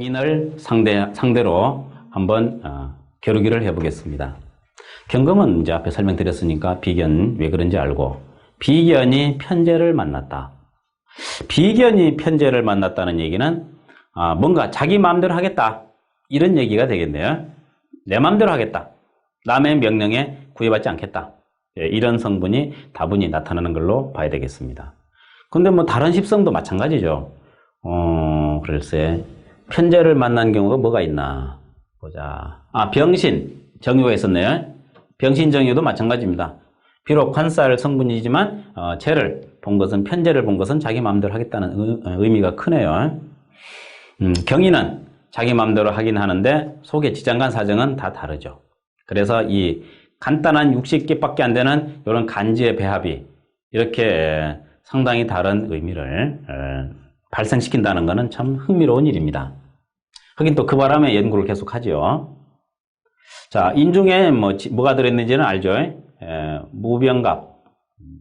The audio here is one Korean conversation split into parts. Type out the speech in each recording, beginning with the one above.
경인을 상대로 한번 겨루기를 해보겠습니다. 경금은 이제 앞에 설명드렸으니까 비견 왜 그런지 알고, 비견이 편재를 만났다. 비견이 편재를 만났다는 얘기는 뭔가 자기 마음대로 하겠다, 이런 얘기가 되겠네요. 내 마음대로 하겠다, 남의 명령에 구애받지 않겠다, 이런 성분이 다분히 나타나는 걸로 봐야 되겠습니다. 근데 뭐 다른 십성도 마찬가지죠. 글쎄, 편재를 만난 경우가 뭐가 있나 보자. 병신, 정유가 있었네요. 병신, 정유도 마찬가지입니다. 비록 관살 성분이지만 재를 본 것은, 편재를 본 것은 자기 마음대로 하겠다는 의미가 크네요. 경인은 자기 마음대로 하긴 하는데 속에 지장간 사정은 다 다르죠. 그래서 이 간단한 60개밖에 안 되는 이런 간지의 배합이 이렇게 상당히 다른 의미를 발생시킨다는 것은 참 흥미로운 일입니다. 하긴 또 그 바람에 연구를 계속하죠. 자, 인중에 뭐가 들어있는지는 알죠? 무병갑.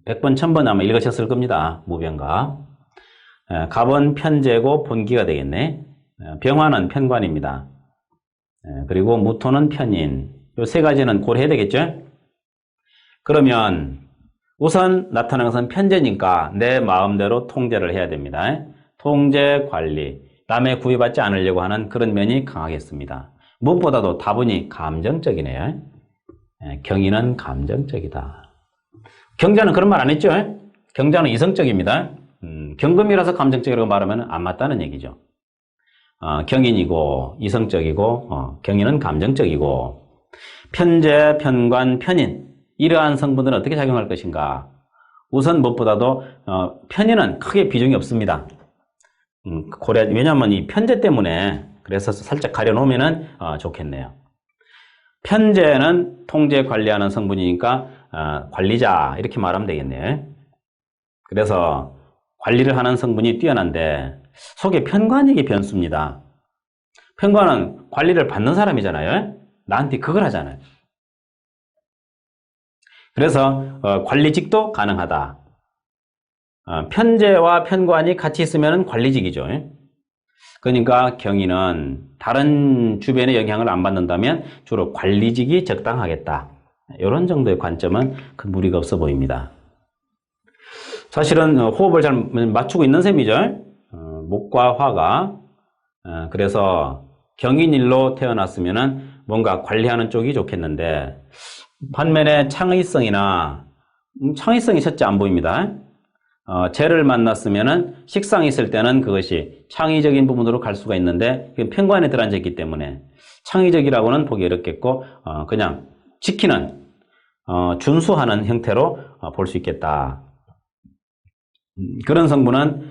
100번, 1000번 아마 읽으셨을 겁니다. 무병갑. 갑은 편재고 본기가 되겠네. 병화는 편관입니다. 그리고 무토는 편인. 이 세 가지는 고려해야 되겠죠? 그러면 우선 나타나는 것은 편재니까 내 마음대로 통제를 해야 됩니다. 통제, 관리, 남의 구애받지 않으려고 하는 그런 면이 강하겠습니다. 무엇보다도 다분히 감정적이네요. 경인은 감정적이다. 경자는 그런 말 안 했죠? 경자는 이성적입니다. 경금이라서 감정적이라고 말하면 안 맞다는 얘기죠. 경인이고 이성적이고 경인은 감정적이고, 편재, 편관, 편인, 이러한 성분들은 어떻게 작용할 것인가? 우선 무엇보다도 편인은 크게 비중이 없습니다. 왜냐하면 이 편재 때문에, 그래서 살짝 가려놓으면 좋겠네요. 편재는 통제 관리하는 성분이니까 관리자, 이렇게 말하면 되겠네요. 그래서 관리를 하는 성분이 뛰어난데 속에 편관이게 변수입니다. 편관은 관리를 받는 사람이잖아요. 나한테 그걸 하잖아요. 그래서 관리직도 가능하다. 편재와 편관이 같이 있으면 관리직이죠. 그러니까 경인은 다른 주변의 영향을 안 받는다면 주로 관리직이 적당하겠다. 이런 정도의 관점은 큰 무리가 없어 보입니다. 사실은 호흡을 잘 맞추고 있는 셈이죠. 목과 화가. 그래서 경인일로 태어났으면 뭔가 관리하는 쪽이 좋겠는데, 반면에 창의성이 첫째 안 보입니다. 재를 만났으면은 식상이 있을 때는 그것이 창의적인 부분으로 갈 수가 있는데 편관에 들어앉아 있기 때문에 창의적이라고는 보기 어렵겠고, 그냥 지키는, 준수하는 형태로 볼 수 있겠다. 그런 성분은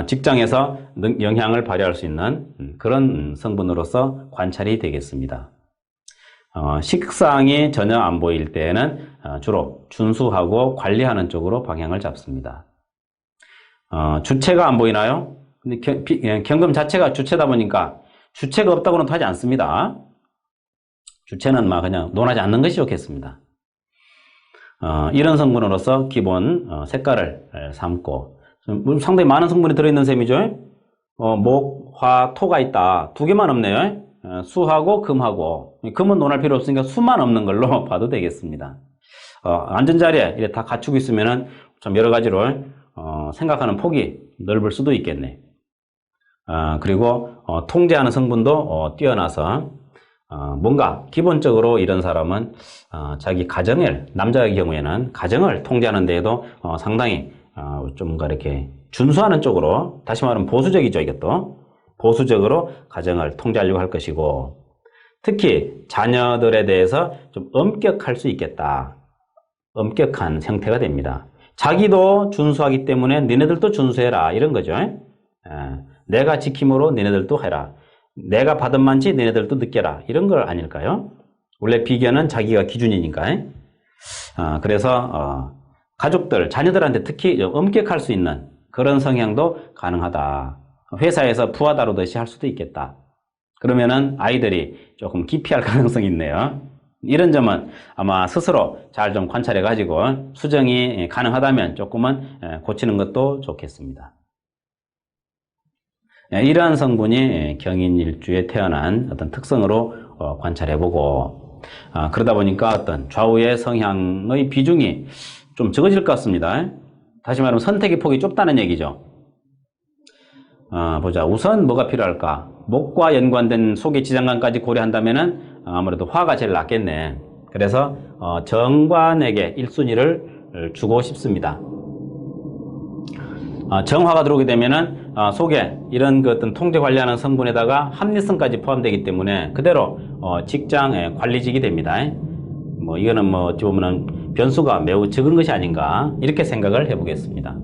직장에서 영향을 발휘할 수 있는 그런 성분으로서 관찰이 되겠습니다. 식상이 전혀 안 보일 때에는 주로 준수하고 관리하는 쪽으로 방향을 잡습니다. 주체가 안 보이나요? 근데 경금 자체가 주체다 보니까 주체가 없다고는 하지 않습니다. 주체는 그냥 논하지 않는 것이 좋겠습니다. 이런 성분으로서 기본 색깔을 삼고, 상당히 많은 성분이 들어있는 셈이죠. 목, 화, 토가 있다. 두 개만 없네요. 수하고 금하고. 금은 논할 필요 없으니까 수만 없는 걸로 봐도 되겠습니다. 앉은 자리에 이렇게 다 갖추고 있으면은 좀 여러 가지로 생각하는 폭이 넓을 수도 있겠네. 그리고 통제하는 성분도 뛰어나서 뭔가 기본적으로 이런 사람은 자기 가정을, 남자의 경우에는 가정을 통제하는 데에도 상당히 좀 뭔가 이렇게 준수하는 쪽으로, 다시 말하면 보수적이죠. 이것도 보수적으로 가정을 통제하려고 할 것이고, 특히 자녀들에 대해서 좀 엄격할 수 있겠다. 엄격한 형태가 됩니다. 자기도 준수하기 때문에 니네들도 준수해라, 이런 거죠. 내가 지킴으로 니네들도 해라. 내가 받은 만치 너네들도 느껴라, 이런 걸 아닐까요? 원래 비견은 자기가 기준이니까. 그래서 가족들, 자녀들한테 특히 엄격할 수 있는 그런 성향도 가능하다. 회사에서 부하 다루듯이 할 수도 있겠다. 그러면은 아이들이 조금 기피할 가능성이 있네요. 이런 점은 아마 스스로 잘 좀 관찰해 가지고 수정이 가능하다면 조금은 고치는 것도 좋겠습니다. 이러한 성분이 경인일주에 태어난 어떤 특성으로 관찰해보고, 그러다 보니까 어떤 좌우의 성향의 비중이 좀 적어질 것 같습니다. 다시 말하면 선택의 폭이 좁다는 얘기죠. 보자. 우선 뭐가 필요할까? 목과 연관된 속의 지장간까지 고려한다면은 아무래도 화가 제일 낫겠네. 그래서 정관에게 1순위를 주고 싶습니다. 정화가 들어오게 되면은 속에 이런 그 어떤 통제 관리하는 성분에다가 합리성까지 포함되기 때문에 그대로 직장 관리직이 됩니다. 뭐 이거는 뭐 어찌 보면은 변수가 매우 적은 것이 아닌가 이렇게 생각을 해보겠습니다.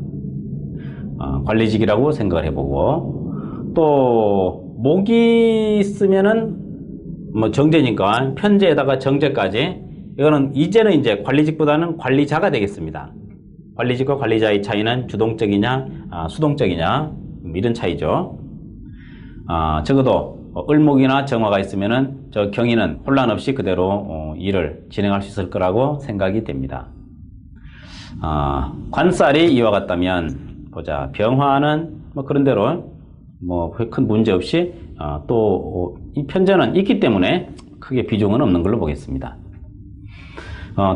관리직이라고 생각을 해보고, 또 목이 있으면은 뭐 정제니까 편제에다가 정제까지, 이거는 이제는 이제 관리직보다는 관리자가 되겠습니다. 관리직과 관리자의 차이는 주동적이냐 수동적이냐 이런 차이죠. 적어도 을목이나 정화가 있으면은 저 경인은 혼란 없이 그대로 일을 진행할 수 있을 거라고 생각이 됩니다. 관살이 이와 같다면, 보자. 병화는 뭐 그런 대로 뭐 큰 문제 없이 또 이 편제는 있기 때문에 크게 비중은 없는 걸로 보겠습니다.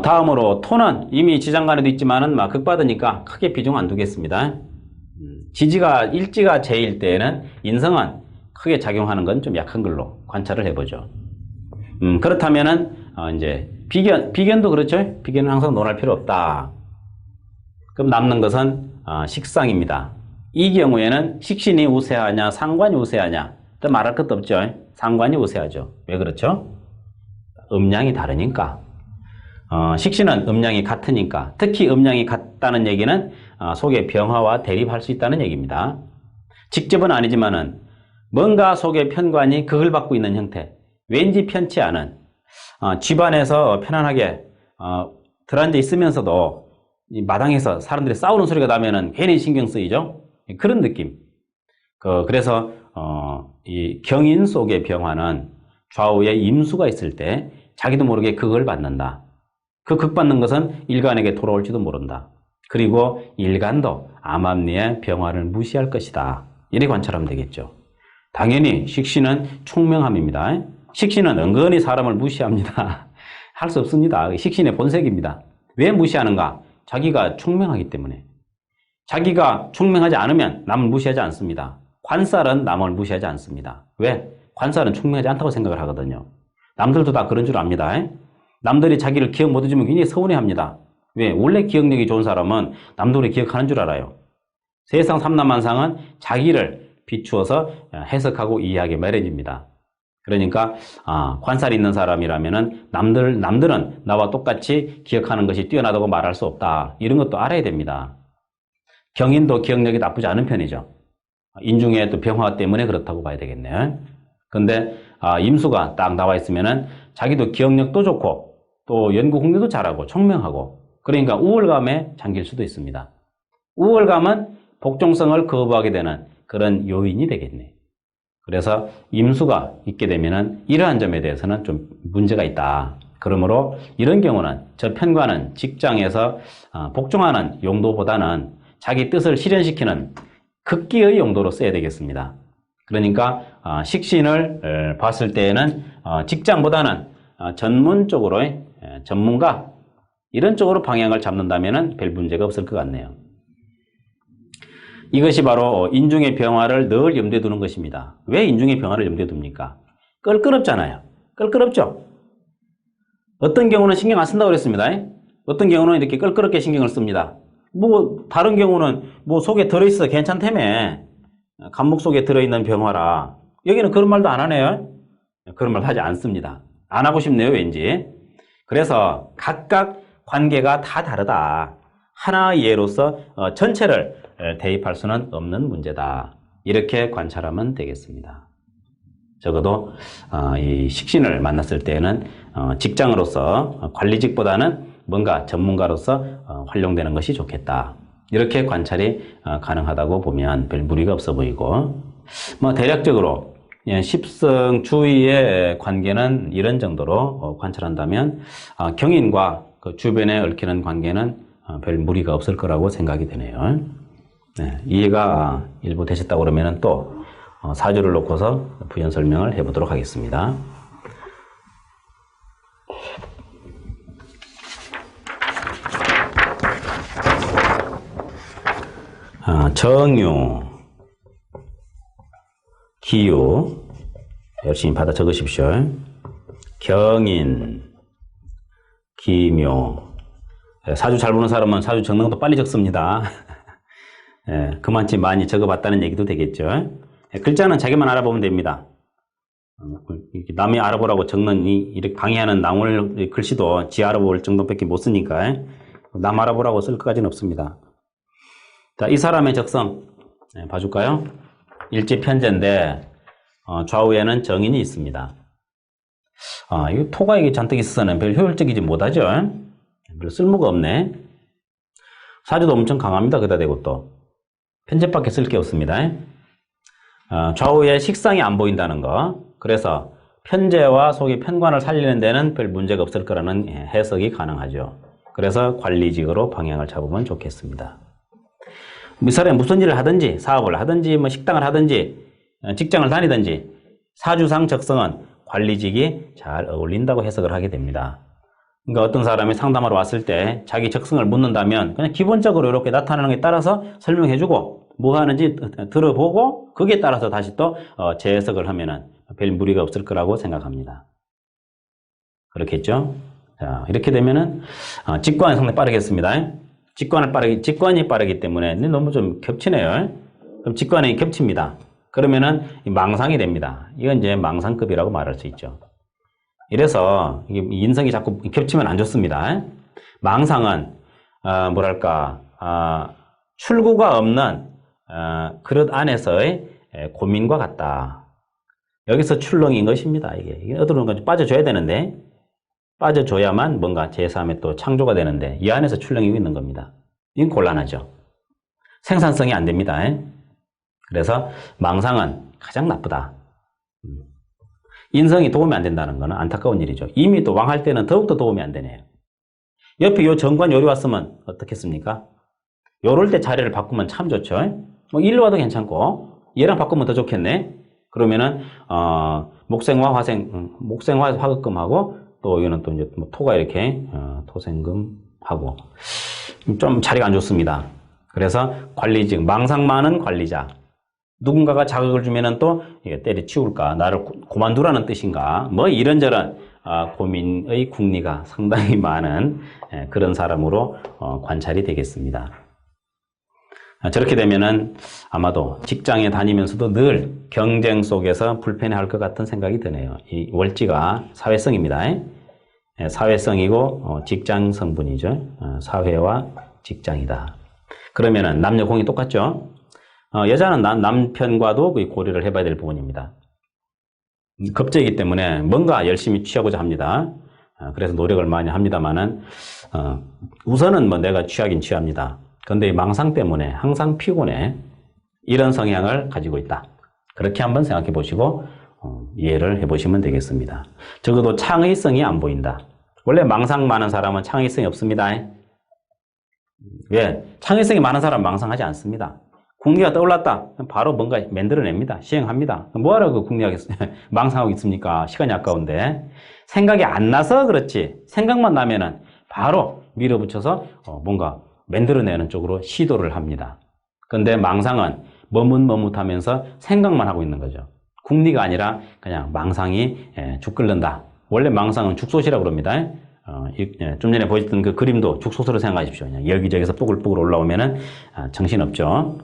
다음으로 토는 이미 지장간에도 있지만은 막 극받으니까 크게 비중 안 두겠습니다. 일지가 제일 때에는 인성은 크게 작용하는 건 좀 약한 걸로 관찰을 해보죠. 그렇다면은 이제 비견도 그렇죠. 비견은 항상 논할 필요 없다. 그럼 남는 것은 식상입니다. 이 경우에는 식신이 우세하냐 상관이 우세하냐 또 말할 것도 없죠. 상관이 우세하죠. 왜 그렇죠? 음량이 다르니까. 식신은 음량이 같으니까. 특히 음량이 같다는 얘기는 속의 병화와 대립할 수 있다는 얘기입니다. 직접은 아니지만은 뭔가 속의 편관이 극을 받고 있는 형태, 왠지 편치 않은, 집안에서 편안하게 들어앉아 있으면서도 이 마당에서 사람들이 싸우는 소리가 나면은 괜히 신경 쓰이죠. 그런 느낌. 그래서 이 경인 속의 병화는 좌우에 임수가 있을 때 자기도 모르게 극을 받는다. 그 극받는 것은 일간에게 돌아올지도 모른다. 그리고 일간도 암암리의 병화를 무시할 것이다. 이렇게 관찰하면 되겠죠. 당연히 식신은 총명함입니다. 식신은 은근히 사람을 무시합니다. 할 수 없습니다. 식신의 본색입니다. 왜 무시하는가? 자기가 총명하기 때문에. 자기가 총명하지 않으면 남을 무시하지 않습니다. 관살은 남을 무시하지 않습니다. 왜? 관살은 총명하지 않다고 생각을 하거든요. 남들도 다 그런 줄 압니다. 남들이 자기를 기억 못 해주면 굉장히 서운해합니다. 왜? 원래 기억력이 좋은 사람은 남들이 기억하는 줄 알아요. 세상 삼라만상은 자기를 비추어서 해석하고 이해하기 마련입니다. 그러니까 관살이 있는 사람이라면은 남들은 나와 똑같이 기억하는 것이 뛰어나다고 말할 수 없다. 이런 것도 알아야 됩니다. 경인도 기억력이 나쁘지 않은 편이죠. 인중에 또 병화 때문에 그렇다고 봐야 되겠네요. 근데 임수가 딱 나와 있으면은 자기도 기억력도 좋고 또 연구 공부도 잘하고 총명하고, 그러니까 우월감에 잠길 수도 있습니다. 우월감은 복종성을 거부하게 되는 그런 요인이 되겠네. 그래서 임수가 있게 되면은 이러한 점에 대해서는 좀 문제가 있다. 그러므로 이런 경우는 저 편관은 직장에서 복종하는 용도보다는 자기 뜻을 실현시키는 극기의 용도로 써야 되겠습니다. 그러니까 식신을 봤을 때에는 직장보다는 전문적으로의 전문가 이런 쪽으로 방향을 잡는다면은 별 문제가 없을 것 같네요. 이것이 바로 인중의 병화를 늘 염두에 두는 것입니다. 왜 인중의 병화를 염두에 둡니까? 껄끄럽잖아요. 껄끄럽죠? 어떤 경우는 신경 안 쓴다고 그랬습니다. 어떤 경우는 이렇게 껄끄럽게 신경을 씁니다. 뭐 다른 경우는 뭐 속에 들어있어 괜찮다며. 간목 속에 들어있는 병화라. 여기는 그런 말도 안 하네요. 그런 말 하지 않습니다. 안 하고 싶네요, 왠지. 그래서 각각 관계가 다 다르다. 하나의 예로서 전체를 대입할 수는 없는 문제다. 이렇게 관찰하면 되겠습니다. 적어도 이 식신을 만났을 때는 직장으로서 관리직보다는 뭔가 전문가로서 활용되는 것이 좋겠다. 이렇게 관찰이 가능하다고 보면 별 무리가 없어 보이고, 뭐 대략적으로 십성 주위의 관계는 이런 정도로 관찰한다면 경인과 그 주변에 얽히는 관계는 별 무리가 없을 거라고 생각이 되네요. 네, 이해가 일부 되셨다고 그러면 또 사주를 놓고서 부연 설명을 해보도록 하겠습니다. 정유, 기유, 열심히 받아 적으십시오. 경인, 기묘. 사주 잘 보는 사람은 사주 적는 것도 빨리 적습니다. 그만치 많이 적어봤다는 얘기도 되겠죠. 글자는 자기만 알아보면 됩니다. 남이 알아보라고 적는 이렇게 강의하는 나올 글씨도 지 알아볼 정도밖에 못 쓰니까 남 알아보라고 쓸 것까지는 없습니다. 자, 이 사람의 적성 봐줄까요? 일지편제인데 좌우에는 정인이 있습니다. 이 토가 이게 잔뜩 있어서는 별 효율적이지 못하죠. 별 쓸모가 없네. 사주도 엄청 강합니다. 그다 대고 또 편제밖에 쓸 게 없습니다. 좌우에 식상이 안 보인다는 거. 그래서 편제와 속의 편관을 살리는 데는 별 문제가 없을 거라는 해석이 가능하죠. 그래서 관리직으로 방향을 잡으면 좋겠습니다. 이 사람이 무슨 일을 하든지 사업을 하든지 뭐 식당을 하든지 직장을 다니든지 사주상 적성은 관리직이 잘 어울린다고 해석을 하게 됩니다. 그러니까 어떤 사람이 상담하러 왔을 때 자기 적성을 묻는다면 그냥 기본적으로 이렇게 나타나는 것에 따라서 설명해주고 뭐 하는지 들어보고 거기에 따라서 다시 또 재해석을 하면은 별 무리가 없을 거라고 생각합니다. 그렇겠죠? 자, 이렇게 되면은 직관이 상당히 빠르겠습니다. 직관이 빠르기 때문에 너무 좀 겹치네요. 그럼 직관이 겹칩니다. 그러면은 망상이 됩니다. 이건 이제 망상급이라고 말할 수 있죠. 이래서 이게 인성이 자꾸 겹치면 안 좋습니다. 망상은 출구가 없는 그릇 안에서의 고민과 같다. 여기서 출렁인 것입니다. 이게 어디로 빠져줘야 되는데 빠져줘야만 뭔가 제3의 또 창조가 되는데 이 안에서 출렁이고 있는 겁니다. 이건 곤란하죠. 생산성이 안 됩니다. 그래서 망상은 가장 나쁘다. 인성이 도움이 안 된다는 것은 안타까운 일이죠. 이미 또 왕할 때는 더욱더 도움이 안 되네요. 옆에 요 정관 요리 왔으면 어떻겠습니까? 요럴 때 자리를 바꾸면 참 좋죠. 뭐 일로 와도 괜찮고 얘랑 바꾸면 더 좋겠네. 그러면은 목생화 화극금하고 또 이거는 또 이제 뭐 토가 이렇게 토생금하고 좀 자리가 안 좋습니다. 그래서 관리직 망상 많은 관리자. 누군가가 자극을 주면은 또 때려치울까, 나를 고만두라는 뜻인가, 뭐 이런저런 고민의 궁리가 상당히 많은 그런 사람으로 관찰이 되겠습니다. 저렇게 되면은 아마도 직장에 다니면서도 늘 경쟁 속에서 불편해할 것 같은 생각이 드네요. 이 월지가 사회성입니다. 사회성이고 직장 성분이죠. 사회와 직장이다. 그러면은 남녀 공이 똑같죠. 여자는 남편과도 고려를 해봐야 될 부분입니다. 급제이기 때문에 뭔가 열심히 취하고자 합니다. 그래서 노력을 많이 합니다만은 우선은 뭐 내가 취하긴 취합니다. 그런데 망상 때문에 항상 피곤해. 이런 성향을 가지고 있다. 그렇게 한번 생각해 보시고 이해를 해보시면 되겠습니다. 적어도 창의성이 안 보인다. 원래 망상 많은 사람은 창의성이 없습니다. 왜? 창의성이 많은 사람은 망상하지 않습니다. 궁리가 떠올랐다. 바로 뭔가 만들어냅니다. 시행합니다. 뭐하러 그 궁리하겠어요? 망상하고 있습니까? 시간이 아까운데. 생각이 안 나서 그렇지. 생각만 나면은 바로 밀어붙여서 뭔가 만들어내는 쪽으로 시도를 합니다. 그런데 망상은 머뭇머뭇하면서 생각만 하고 있는 거죠. 궁리가 아니라 그냥 망상이 죽 끓는다. 원래 망상은 죽솥이라고 그럽니다. 좀 전에 보여줬던 그 그림도 죽솥으로 생각하십시오. 그냥 여기저기서 뽀글뽀글 올라오면은 정신없죠.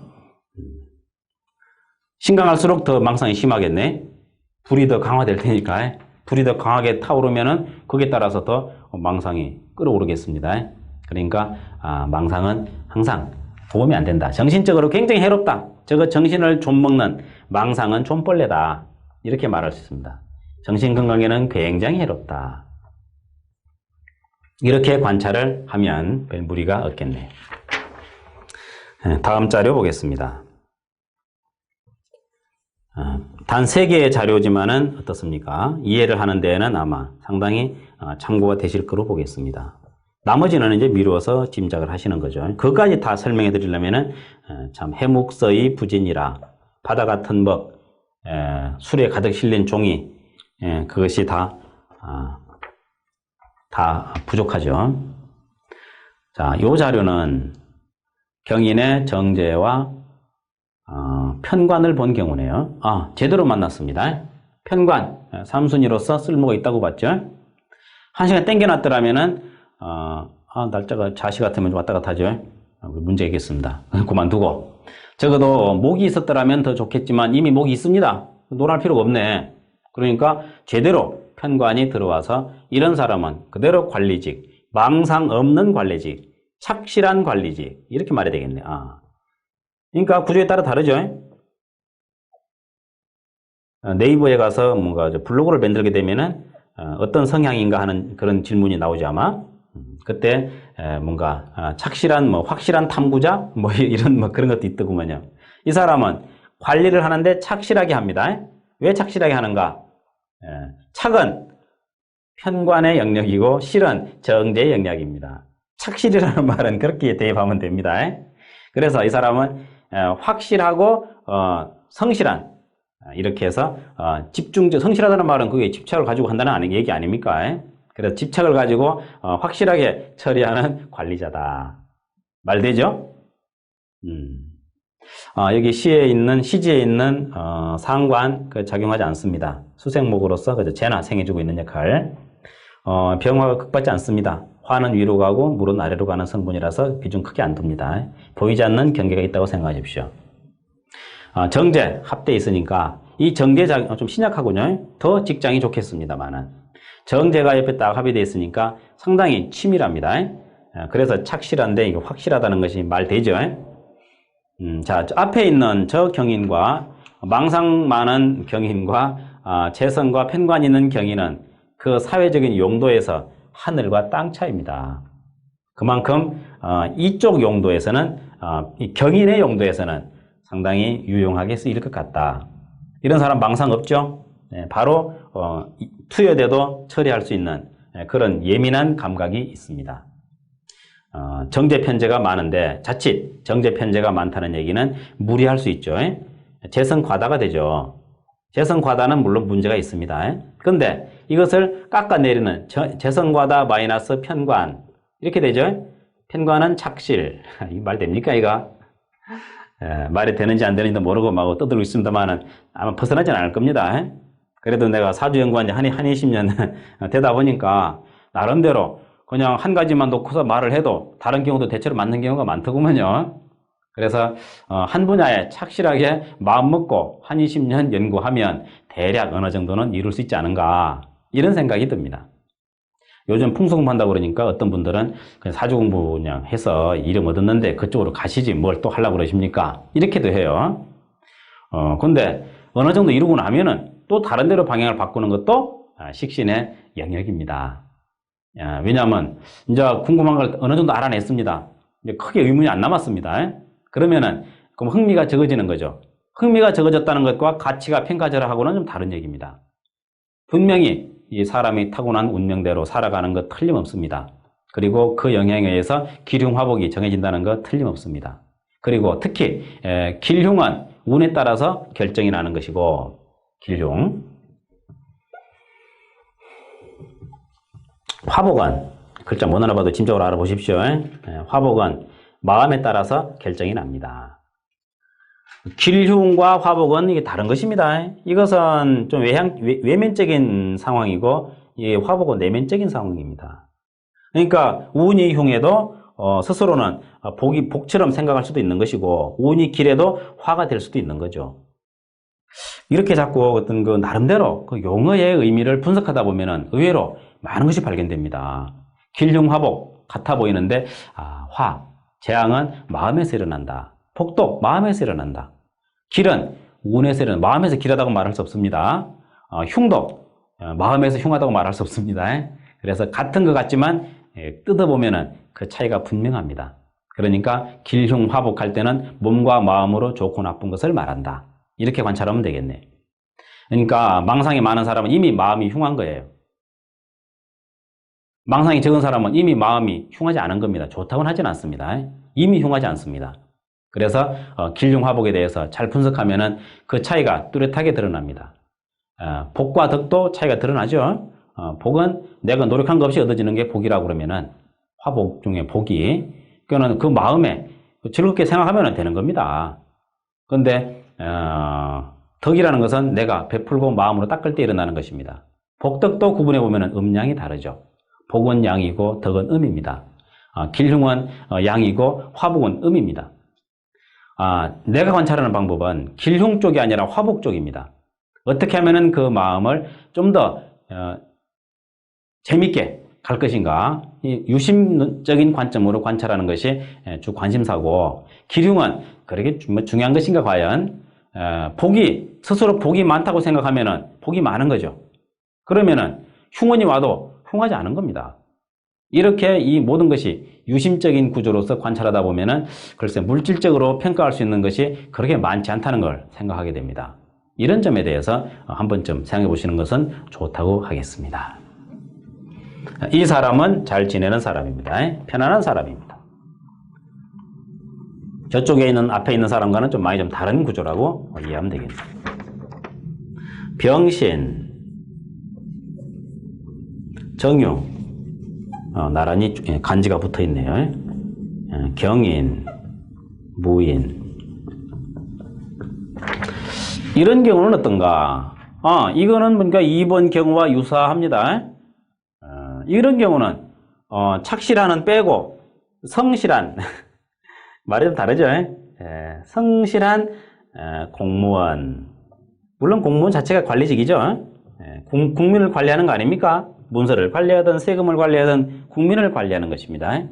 신강할수록 더 망상이 심하겠네. 불이 더 강화될 테니까. 불이 더 강하게 타오르면은 거기에 따라서 더 망상이 끓어오르겠습니다. 그러니까 망상은 항상 도움이 안 된다. 정신적으로 굉장히 해롭다. 저거 정신을 좀 먹는 망상은 좀벌레다. 이렇게 말할 수 있습니다. 정신건강에는 굉장히 해롭다. 이렇게 관찰을 하면 별 무리가 없겠네요. 다음 자료 보겠습니다. 단 3개의 자료지만은 어떻습니까? 이해를 하는 데에는 아마 상당히 참고가 되실 거로 보겠습니다. 나머지는 이제 미루어서 짐작을 하시는 거죠. 그까지 다 설명해 드리려면은 참 해묵서의 부진이라 바다 같은 법, 술에 가득 실린 종이, 그것이 다 부족하죠. 자, 요 자료는 경인의 정제와 편관을 본 경우네요. 제대로 만났습니다. 편관, 3순위로서 쓸모가 있다고 봤죠. 한 시간 땡겨놨더라면은, 날짜가 자시 같으면 좀 왔다 갔다 하죠. 문제 있겠습니다. 그만두고. 적어도 목이 있었더라면 더 좋겠지만 이미 목이 있습니다. 놀랄 필요가 없네. 그러니까 제대로 편관이 들어와서 이런 사람은 그대로 관리직, 망상 없는 관리직, 착실한 관리직 이렇게 말해야 되겠네. 그러니까 구조에 따라 다르죠. 네이버에 가서 뭔가 블로그를 만들게 되면은 어떤 성향인가 하는 그런 질문이 나오지 아마. 그때 뭔가 착실한 확실한 탐구자 이런 그런 것도 있더구먼요. 이 사람은 관리를 하는데 착실하게 합니다. 왜 착실하게 하는가? 착은 편관의 영역이고 실은 정제의 영역입니다. 착실이라는 말은 그렇게 대입하면 됩니다. 그래서 이 사람은 확실하고 성실한 이렇게 해서 성실하다는 말은 그게 집착을 가지고 한다는 얘기 아닙니까? 그래서 집착을 가지고 확실하게 처리하는 관리자다. 말되죠? 여기 시지에 있는 상관 작용하지 않습니다. 수생목으로서 그저 재나 생해주고 있는 역할. 병화가 극받지 않습니다. 화는 위로 가고 물은 아래로 가는 성분이라서 비중 크게 안 둡니다. 보이지 않는 경계가 있다고 생각하십시오. 정제 합대에 있으니까 이 정제 작용 좀 신약하군요. 더 직장이 좋겠습니다만은 정제가 옆에 딱 합의되어 있으니까 상당히 치밀합니다. 그래서 착실한데 이게 확실하다는 것이 말되죠. 자, 앞에 있는 저 경인과 망상 많은 경인과 재성과 편관 있는 경인은 그 사회적인 용도에서 하늘과 땅 차이입니다. 그만큼 이쪽 용도에서는 이 경인의 용도에서는 상당히 유용하게 쓰일 것 같다. 이런 사람 망상 없죠? 바로 투여돼도 처리할 수 있는 그런 예민한 감각이 있습니다. 정제 편제가 많은데 자칫 정제 편제가 많다는 얘기는 무리할 수 있죠. 재성 과다가 되죠. 재성 과다는 물론 문제가 있습니다. 그런데 이것을 깎아내리는 재성 과다 마이너스 편관 이렇게 되죠. 편관은 착실. 이 말 됩니까 이거? 말이 되는지 안 되는지도 모르고 막 떠들고 있습니다만은 아마 벗어나지는 않을 겁니다. 그래도 내가 사주연구한 지 한 20년 되다 보니까 나름대로 그냥 한 가지만 놓고서 말을 해도 다른 경우도 대체로 맞는 경우가 많더구먼요. 그래서 한 분야에 착실하게 마음 먹고 한 20년 연구하면 대략 어느 정도는 이룰 수 있지 않은가 이런 생각이 듭니다. 요즘 풍수공부한다고 그러니까 어떤 분들은 그냥 사주공부 그냥 해서 이름 얻었는데 그쪽으로 가시지 뭘 또 하려고 그러십니까? 이렇게도 해요. 근데 어느 정도 이루고 나면은 또 다른 데로 방향을 바꾸는 것도 식신의 영역입니다. 왜냐하면 이제 궁금한 걸 어느 정도 알아냈습니다. 이제 크게 의문이 안 남았습니다. 그러면은 그럼 흥미가 적어지는 거죠. 흥미가 적어졌다는 것과 가치가 평가절하하고는 좀 다른 얘기입니다. 분명히 이 사람이 타고난 운명대로 살아가는 것 틀림없습니다. 그리고 그 영향에 의해서 기흉화복이 정해진다는 것 틀림없습니다. 그리고 특히 길흉은 운에 따라서 결정이 나는 것이고 길흉 화복은 글자 못 알아봐도 짐작으로 알아보십시오. 화복은 마음에 따라서 결정이 납니다. 길흉과 화복은 이게 다른 것입니다. 이것은 좀 외면적인 상황이고 이 화복은 내면적인 상황입니다. 그러니까 운이 흉해도 스스로는 복이 복처럼 생각할 수도 있는 것이고 운이 길해도 화가 될 수도 있는 거죠. 이렇게 자꾸 어떤 그 나름대로 그 용어의 의미를 분석하다 보면은 의외로 많은 것이 발견됩니다. 길흉화복 같아 보이는데 재앙은 마음에서 일어난다. 복도 마음에서 일어난다. 길은 운에서 일어난다. 마음에서 길하다고 말할 수 없습니다. 흉도 마음에서 흉하다고 말할 수 없습니다. 그래서 같은 것 같지만 뜯어보면은 그 차이가 분명합니다. 그러니까 길흉화복할 때는 몸과 마음으로 좋고 나쁜 것을 말한다. 이렇게 관찰하면 되겠네. 그러니까 망상이 많은 사람은 이미 마음이 흉한 거예요. 망상이 적은 사람은 이미 마음이 흉하지 않은 겁니다. 좋다고는 하진 않습니다. 이미 흉하지 않습니다. 그래서 길흉 화복에 대해서 잘 분석하면은 그 차이가 뚜렷하게 드러납니다. 복과 덕도 차이가 드러나죠. 복은 내가 노력한 것 없이 얻어지는 게 복이라고 그러면은 화복 중에 복이 그거는 그 마음에 즐겁게 생각하면 되는 겁니다. 그런데 덕이라는 것은 내가 베풀고 마음으로 닦을 때 일어나는 것입니다. 복덕도 구분해 보면 음양이 다르죠. 복은 양이고 덕은 음입니다. 길흉은 양이고 화복은 음입니다. 내가 관찰하는 방법은 길흉 쪽이 아니라 화복 쪽입니다. 어떻게 하면 그 마음을 좀 더 재밌게 갈 것인가, 유심적인 관점으로 관찰하는 것이 주 관심사고, 길흉은 그렇게 중요한 것인가 과연, 스스로 복이 많다고 생각하면 복이 많은 거죠. 그러면은 흉운이 와도 흉하지 않은 겁니다. 이렇게 이 모든 것이 유심적인 구조로서 관찰하다 보면은 글쎄 물질적으로 평가할 수 있는 것이 그렇게 많지 않다는 걸 생각하게 됩니다. 이런 점에 대해서 한 번쯤 생각해 보시는 것은 좋다고 하겠습니다. 이 사람은 잘 지내는 사람입니다. 편안한 사람입니다. 저쪽에 있는 앞에 있는 사람과는 좀 많이 좀 다른 구조라고 이해하면 되겠습니다. 병신, 정유, 나란히 간지가 붙어 있네요. 경인, 무인. 이런 경우는 어떤가? 이거는 뭔가 2번 경우와 유사합니다. 이런 경우는 착실한은 빼고 성실한 말이 좀 다르죠. 성실한 공무원. 물론 공무원 자체가 관리직이죠. 국민을 관리하는 거 아닙니까? 문서를 관리하든 세금을 관리하든 국민을 관리하는 것입니다.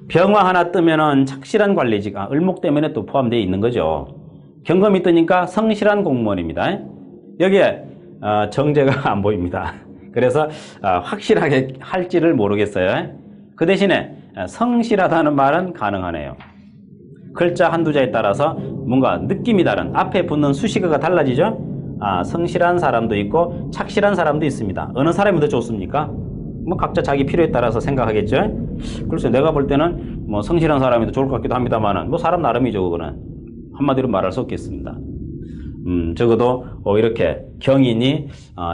병화 하나 뜨면은 착실한 관리직, 을목 때문에 또 포함되어 있는 거죠. 경금이 뜨니까 성실한 공무원입니다. 여기에 정제가 안 보입니다. 그래서 확실하게 할지를 모르겠어요. 그 대신에 성실하다는 말은 가능하네요. 글자 한두 자에 따라서 뭔가 느낌이 다른, 앞에 붙는 수식어가 달라지죠. 성실한 사람도 있고 착실한 사람도 있습니다. 어느 사람이 더 좋습니까? 뭐 각자 자기 필요에 따라서 생각하겠죠. 글쎄 내가 볼 때는 뭐 성실한 사람이 더 좋을 것 같기도 합니다만은 뭐 사람 나름이죠. 그거는 한마디로 말할 수 없겠습니다. 적어도 이렇게 경인이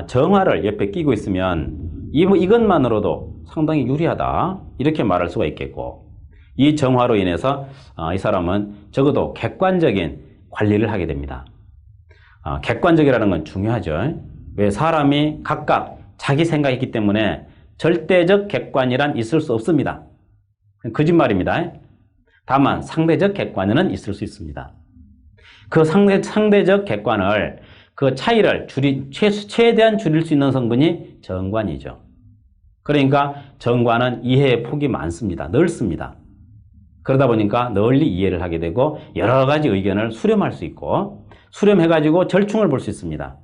정화를 옆에 끼고 있으면 이것만으로도 상당히 유리하다 이렇게 말할 수가 있겠고, 이 정화로 인해서 이 사람은 적어도 객관적인 관리를 하게 됩니다. 객관적이라는 건 중요하죠. 왜 사람이 각각 자기 생각이 있기 때문에 절대적 객관이란 있을 수 없습니다. 거짓말입니다. 다만 상대적 객관은 있을 수 있습니다. 그 상대적 객관을, 그 차이를 최대한 줄일 수 있는 성분이 정관이죠. 그러니까 정관은 이해의 폭이 많습니다. 넓습니다. 그러다 보니까 널리 이해를 하게 되고 여러 가지 의견을 수렴할 수 있고, 수렴해가지고 절충을 볼 수 있습니다.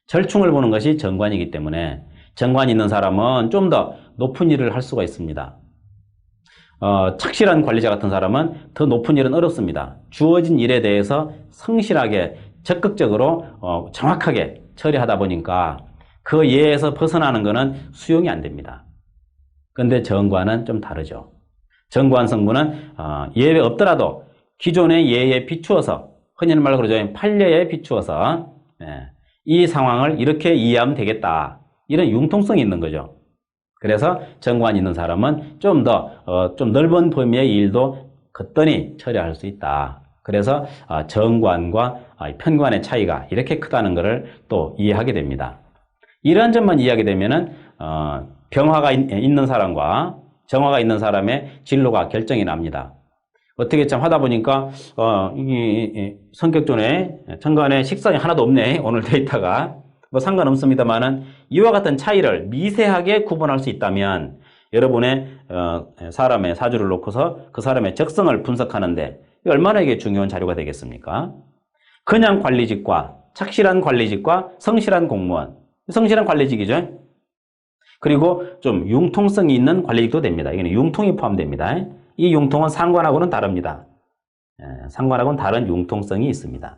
절충을 보는 것이 정관이기 때문에 정관이 있는 사람은 좀 더 높은 일을 할 수가 있습니다. 착실한 관리자 같은 사람은 더 높은 일은 어렵습니다. 주어진 일에 대해서 성실하게 적극적으로 정확하게 처리하다 보니까 그 예에서 벗어나는 것은 수용이 안 됩니다. 그런데 정관은 좀 다르죠. 정관 성분은 예에 없더라도 기존의 예에 비추어서, 흔히 말로 그러죠. 판례에 비추어서 이 상황을 이렇게 이해하면 되겠다, 이런 융통성이 있는 거죠. 그래서 정관이 있는 사람은 좀 넓은 범위의 일도 거뜬히 처리할 수 있다. 그래서 정관과 편관의 차이가 이렇게 크다는 것을 또 이해하게 됩니다. 이런 점만 이해하게 되면은 병화가 있는 사람과 정화가 있는 사람의 진로가 결정이 납니다. 어떻게 참 하다 보니까 이 성격존에 정관에 식상이 하나도 없네, 오늘 데이터가. 뭐 상관없습니다만은 이와 같은 차이를 미세하게 구분할 수 있다면 여러분의 사람의 사주를 놓고서 그 사람의 적성을 분석하는데 얼마나 이게 중요한 자료가 되겠습니까? 그냥 관리직과 착실한 관리직과 성실한 공무원, 성실한 관리직이죠. 그리고 좀 융통성이 있는 관리직도 됩니다. 이거는 융통이 포함됩니다. 이 융통은 상관하고는 다릅니다. 상관하고는 다른 융통성이 있습니다.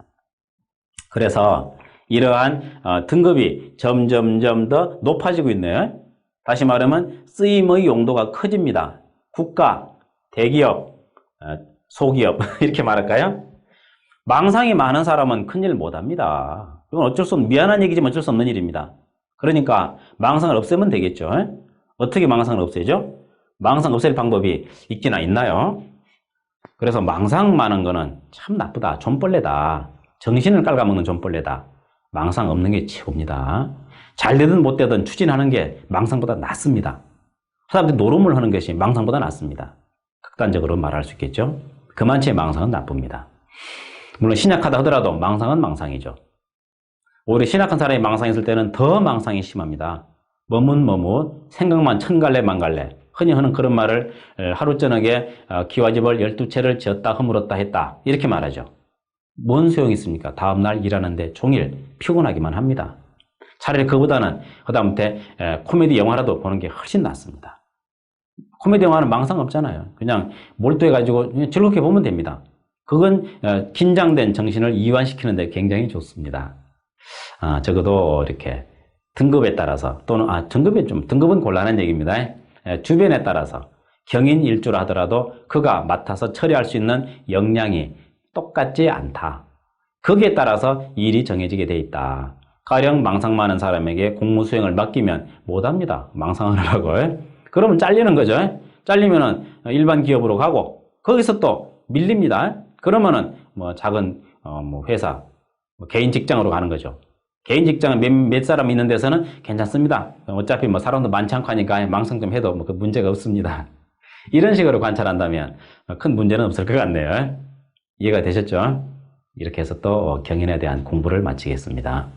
그래서 이러한 등급이 점점점 더 높아지고 있네요. 다시 말하면 쓰임의 용도가 커집니다. 국가, 대기업, 소기업 이렇게 말할까요? 망상이 많은 사람은 큰일 못합니다. 이건 어쩔 수 없는 미안한 얘기지만 어쩔 수 없는 일입니다. 그러니까 망상을 없애면 되겠죠. 어떻게 망상을 없애죠? 망상 없앨 방법이 있기나 있나요? 그래서 망상 많은 거는 참 나쁘다. 존벌레다. 정신을 깔아먹는 존벌레다. 망상 없는 게 최고입니다. 잘 되든 못 되든 추진하는 게 망상보다 낫습니다. 사람들이 노름을 하는 것이 망상보다 낫습니다. 극단적으로 말할 수 있겠죠. 그만치의 망상은 나쁩니다. 물론 신약하다 하더라도 망상은 망상이죠. 오히려 신약한 사람이 망상이 있을 때는 더 망상이 심합니다. 머뭇머뭇 생각만 천갈래 만갈래. 흔히 하는 그런 말을 하루 저녁에 기와집을 12채를 지었다 허물었다 했다 이렇게 말하죠. 뭔 소용이 있습니까? 다음날 일하는데 종일 피곤하기만 합니다. 차라리 그보다는 그다음부터 코미디 영화라도 보는 게 훨씬 낫습니다. 코미디 영화는 망상 없잖아요. 그냥 몰두해가지고 그냥 즐겁게 보면 됩니다. 그건 긴장된 정신을 이완시키는 데 굉장히 좋습니다. 적어도 이렇게 등급에 따라서 또는 등급은 곤란한 얘기입니다. 주변에 따라서 경인 일주라 하더라도 그가 맡아서 처리할 수 있는 역량이 똑같지 않다. 거기에 따라서 일이 정해지게 돼 있다. 가령 망상 많은 사람에게 공무 수행을 맡기면 못합니다. 망상을 하라고. 그러면 잘리는 거죠. 잘리면은 일반 기업으로 가고 거기서 또 밀립니다. 그러면은 뭐 작은 회사, 개인 직장으로 가는 거죠. 개인 직장은 몇 사람 있는 데서는 괜찮습니다. 어차피 뭐 사람도 많지 않고 하니까 망상 좀 해도 그 문제가 없습니다. 이런 식으로 관찰한다면 큰 문제는 없을 것 같네요. 이해가 되셨죠? 이렇게 해서 또 경연에 대한 공부를 마치겠습니다.